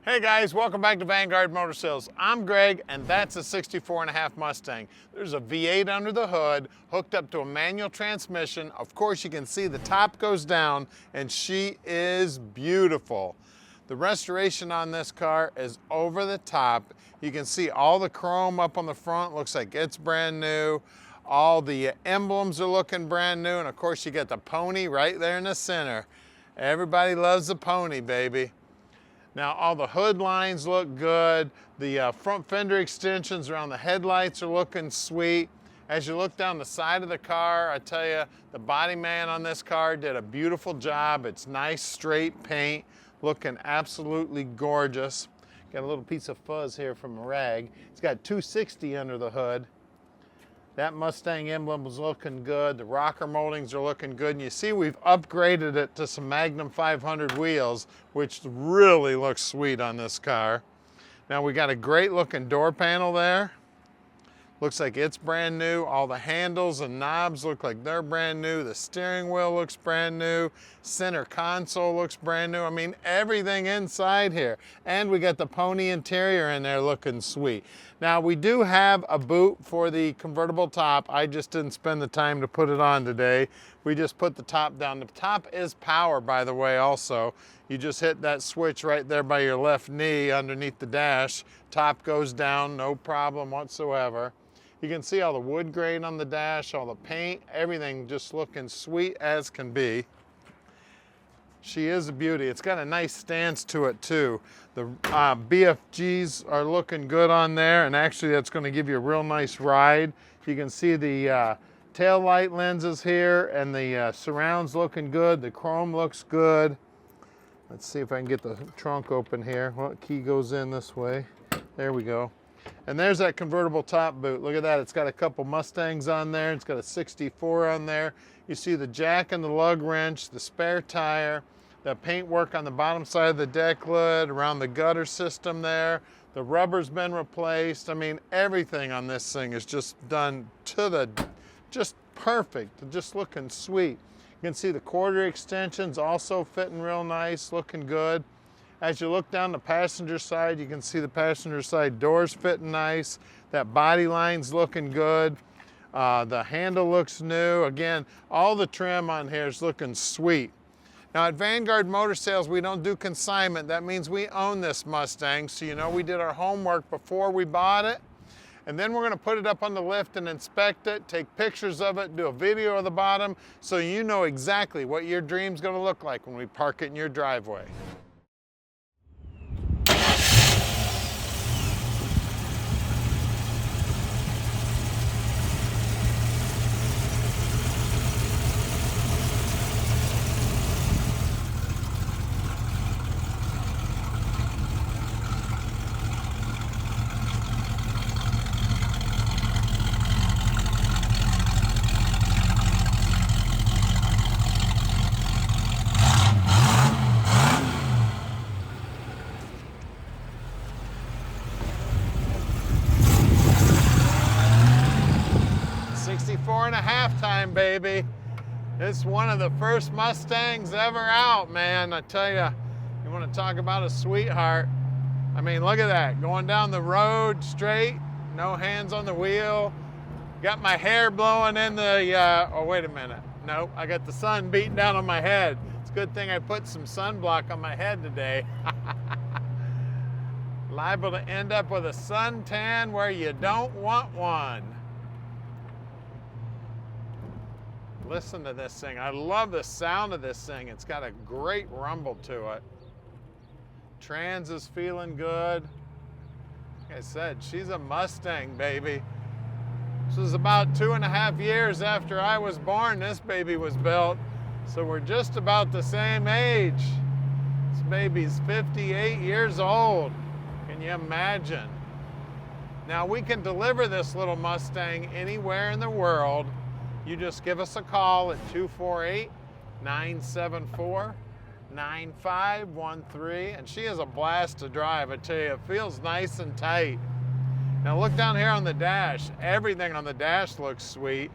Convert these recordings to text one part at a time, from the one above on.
Hey guys, welcome back to Vanguard Motor Sales. I'm Greg, and that's a 64.5 Mustang. There's a V8 under the hood, hooked up to a manual transmission. Of course, you can see the top goes down, and she is beautiful. The restoration on this car is over the top. You can see all the chrome up on the front, looks like it's brand new. All the emblems are looking brand new, and of course you get the pony right there in the center. Everybody loves the pony, baby. Now all the hood lines look good. The front fender extensions around the headlights are looking sweet. As you look down the side of the car, I tell you, the body man on this car did a beautiful job. It's nice straight paint, looking absolutely gorgeous. Got a little piece of fuzz here from a rag. It's got 260 under the hood. That Mustang emblem was looking good. The rocker moldings are looking good. And you see we've upgraded it to some Magnum 500 wheels, which really looks sweet on this car. Now we got a great looking door panel there. Looks like it's brand new. All the handles and knobs look like they're brand new. The steering wheel looks brand new. Center console looks brand new. I mean, everything inside here. And we got the pony interior in there looking sweet. Now, we do have a boot for the convertible top. I just didn't spend the time to put it on today. We just put the top down. The top is power, by the way, also. You just hit that switch right there by your left knee underneath the dash. Top goes down, no problem whatsoever. You can see all the wood grain on the dash, all the paint, everything just looking sweet as can be. She is a beauty. It's got a nice stance to it too. The BFGs are looking good on there, and actually that's going to give you a real nice ride. You can see the tail light lenses here, and the surrounds looking good. The chrome looks good. Let's see if I can get the trunk open here. Well, key goes in this way. There we go. And there's that convertible top boot. Look at that. It's got a couple Mustangs on there. It's got a 64 on there. You see the jack and the lug wrench, the spare tire, the paint work on the bottom side of the deck lid, around the gutter system there. The rubber's been replaced. I mean, everything on this thing is just done to the, just perfect, just looking sweet. You can see the quarter extensions also fitting real nice, looking good. As you look down the passenger side, you can see the passenger side doors fitting nice. That body line's looking good. The handle looks new. Again, all the trim on here is looking sweet. Now at Vanguard Motor Sales, we don't do consignment. That means we own this Mustang, so you know we did our homework before we bought it. And then we're gonna put it up on the lift and inspect it, take pictures of it, do a video of the bottom, so you know exactly what your dream's gonna look like when we park it in your driveway. Time, baby. It's one of the first Mustangs ever out, man. I tell you, you want to talk about a sweetheart. I mean, look at that. Going down the road straight, no hands on the wheel. Got my hair blowing in the, oh, wait a minute. Nope, I got the sun beating down on my head. It's a good thing I put some sunblock on my head today. Liable to end up with a suntan where you don't want one. Listen to this thing. I love the sound of this thing. It's got a great rumble to it. Trans is feeling good. Like I said, she's a Mustang, baby. This was about 2.5 years after I was born, this baby was built. So we're just about the same age. This baby's 58 years old. Can you imagine? Now we can deliver this little Mustang anywhere in the world. You just give us a call at 248-974-9513, and she is a blast to drive. I tell you, it feels nice and tight. Now look down here on the dash. Everything on the dash looks sweet.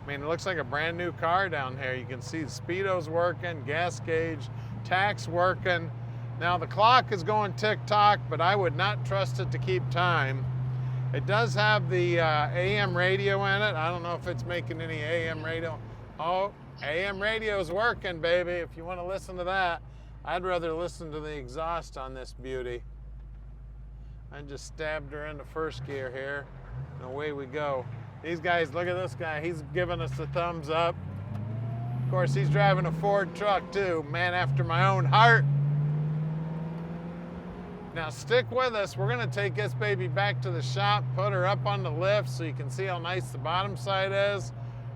I mean, it looks like a brand new car down here. You can see the speedo's working, gas gauge, tach's working. Now the clock is going tick-tock, but I would not trust it to keep time. It does have the AM radio in it. I don't know if it's making any AM radio. Oh, AM radio's working, baby, if you want to listen to that. I'd rather listen to the exhaust on this beauty. I just stabbed her into first gear here, and away we go. These guys, look at this guy. He's giving us the thumbs up. Of course, he's driving a Ford truck too. Man after my own heart. Now stick with us. We're gonna take this baby back to the shop, put her up on the lift so you can see how nice the bottom side is.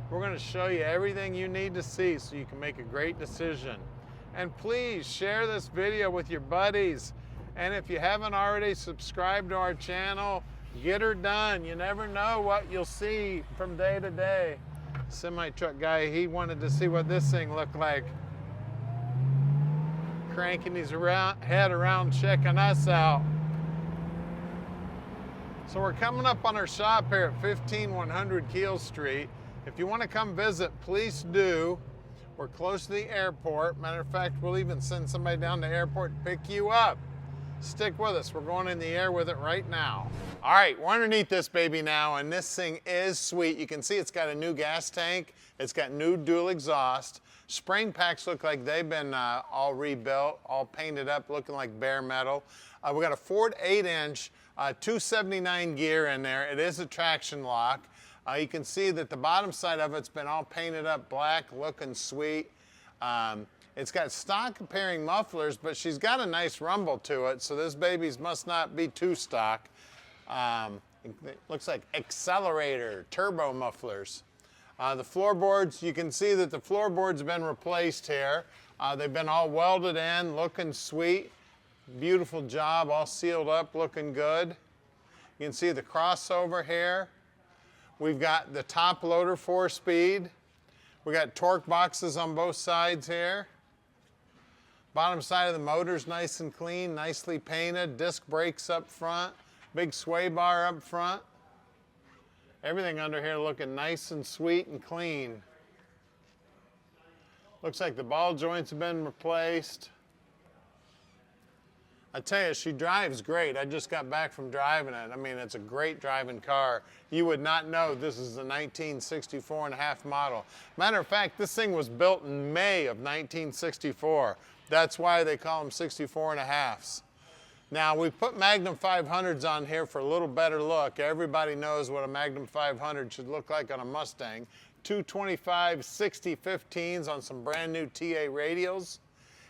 We're gonna show you everything you need to see so you can make a great decision. And please share this video with your buddies. And if you haven't already subscribed to our channel, get her done. You never know what you'll see from day to day. Semi-truck guy, he wanted to see what this thing looked like. Cranking his head around checking us out. So we're coming up on our shop here at 15100 Keel Street. If you want to come visit, please do. We're close to the airport. Matter of fact, we'll even send somebody down to the airport to pick you up. Stick with us. We're going in the air with it right now. All right, we're underneath this baby now, and this thing is sweet. You can see it's got a new gas tank. It's got new dual exhaust. Spring packs look like they've been all rebuilt, all painted up, looking like bare metal. We got a Ford 8-inch 279 gear in there. It is a traction lock. You can see that the bottom side of it's been all painted up black, looking sweet. It's got stock pairing mufflers, but she's got a nice rumble to it, so this baby's must not be too stock. It looks like accelerator, turbo mufflers. The floorboards, you can see that the floorboards have been replaced here. They've been all welded in, looking sweet. Beautiful job, all sealed up, looking good. You can see the crossover here. We've got the top loader 4-speed. We got torque boxes on both sides here. Bottom side of the motor's nice and clean, nicely painted. Disc brakes up front, big sway bar up front. Everything under here looking nice and sweet and clean. Looks like the ball joints have been replaced. I tell you, she drives great. I just got back from driving it. I mean, it's a great driving car. You would not know this is a 1964.5 model. Matter of fact, this thing was built in May of 1964. That's why they call them 64.5s. Now, we put Magnum 500s on here for a little better look. Everybody knows what a Magnum 500 should look like on a Mustang. 225 60-15s on some brand new TA radials.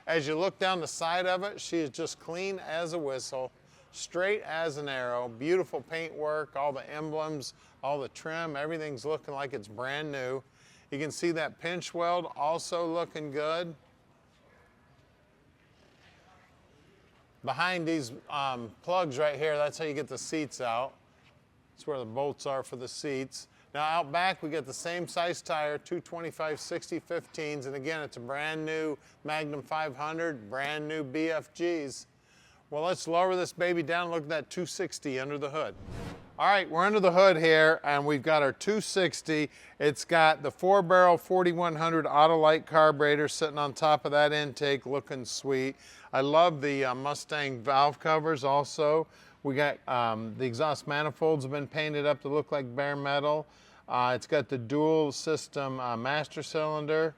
As you look down the side of it, she is just clean as a whistle, straight as an arrow, beautiful paint work, all the emblems, all the trim, everything's looking like it's brand new. You can see that pinch weld also looking good. Behind these plugs right here, that's how you get the seats out. That's where the bolts are for the seats. Now out back, we get the same size tire, 225 60-15s, and again, it's a brand new Magnum 500, brand new BFGs. Well, let's lower this baby down and look at that 260 under the hood. All right, we're under the hood here, and we've got our 260. It's got the 4-barrel 4100 Autolite carburetor sitting on top of that intake, looking sweet. I love the Mustang valve covers also. We got the exhaust manifolds have been painted up to look like bare metal. It's got the dual system master cylinder,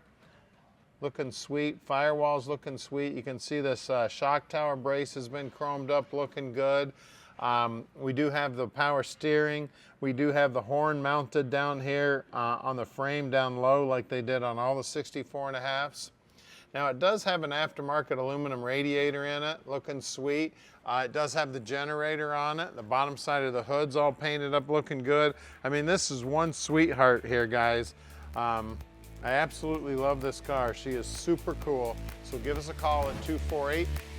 looking sweet. Firewall's looking sweet. You can see this shock tower brace has been chromed up, looking good. We do have the power steering. We do have the horn mounted down here on the frame down low like they did on all the 64.5s. Now it does have an aftermarket aluminum radiator in it, looking sweet. It does have the generator on it. The bottom side of the hood's all painted up, looking good. I mean, this is one sweetheart here, guys. I absolutely love this car. She is super cool. So give us a call at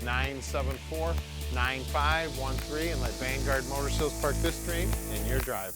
248-974-9513 and let Vanguard Motor Sales park this dream in your drive.